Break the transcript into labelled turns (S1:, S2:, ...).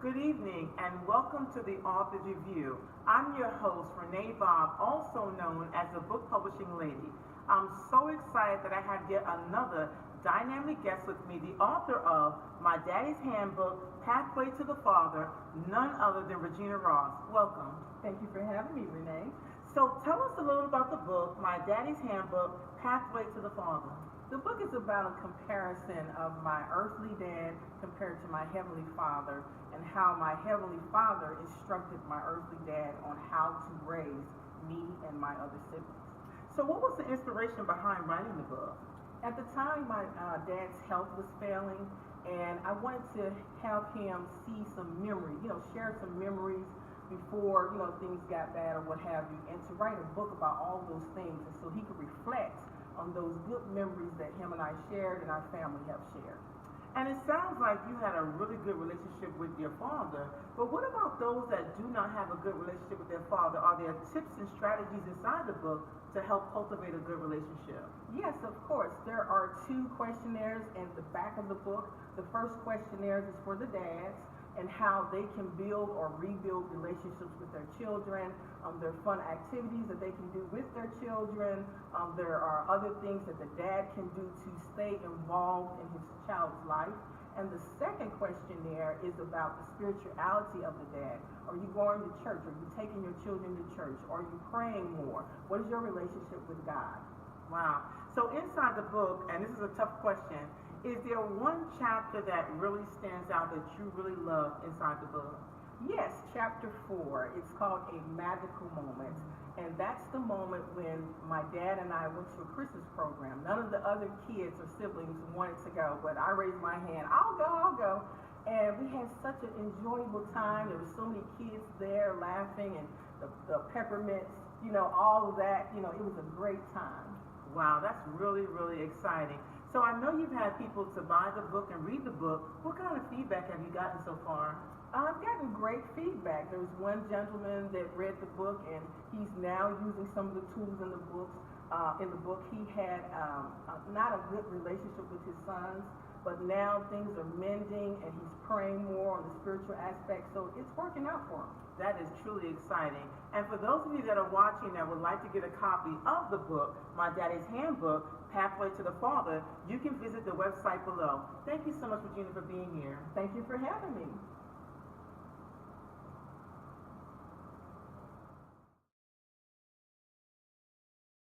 S1: Good evening and welcome to the Author's Review. I'm your host, Renee Bobb, also known as the Book Publishing Lady. I'm so excited that I have yet another dynamic guest with me, the author of My Daddy's Handbook, Pathway to the Father, none other than Regina Ross. Welcome.
S2: Thank you for having me, Renee.
S1: So tell us a little about the book, My Daddy's Handbook, Pathway to the Father.
S2: The book is about a comparison of my earthly dad compared to my heavenly father and how my heavenly father instructed my earthly dad on how to raise me and my other siblings.
S1: So what was the inspiration behind writing the book?
S2: At the time, my dad's health was failing, and I wanted to have him see some memory, share some memories before, things got bad or what have you, and to write a book about all those things, and so he could reflect on those good memories that him and I shared and our family have shared.
S1: And it sounds like you had a really good relationship with your father, but what about those that do not have a good relationship with their father? Are there tips and strategies inside the book to help cultivate a good relationship?
S2: Yes, of course. There are 2 questionnaires in the back of the book. The first questionnaire is for the dads and how they can build or rebuild relationships with their children. There are fun activities that they can do with their children. There are other things that the dad can do to stay involved in his child's life. And the second questionnaire is about the spirituality of the dad. Are you going to church? Are you taking your children to church? Are you praying more? What is your relationship with God?
S1: Wow. So inside the book, and this is a tough question, is there one chapter that really stands out that you really love inside the book?
S2: Yes, chapter 4. It's called A Magical Moment. And that's the moment when my dad and I went to a Christmas program. None of the other kids or siblings wanted to go, but I raised my hand. I'll go. And we had such an enjoyable time. There were so many kids there laughing and the peppermints, all of that. It was a great time.
S1: Wow, that's really, really exciting. So I know you've had people to buy the book and read the book. What kind of feedback have you gotten so far?
S2: I've gotten great feedback. There was one gentleman that read the book, and he's now using some of the tools in the book. He had not a good relationship with his sons, but now things are mending, and he's praying more on the spiritual aspect. So it's working out for him.
S1: That is truly exciting. And for those of you that are watching that would like to get a copy of the book, My Daddy's Handbook, Pathway to the Father, you can visit the website below. Thank you so much, Regina, for being here.
S2: Thank you for having me.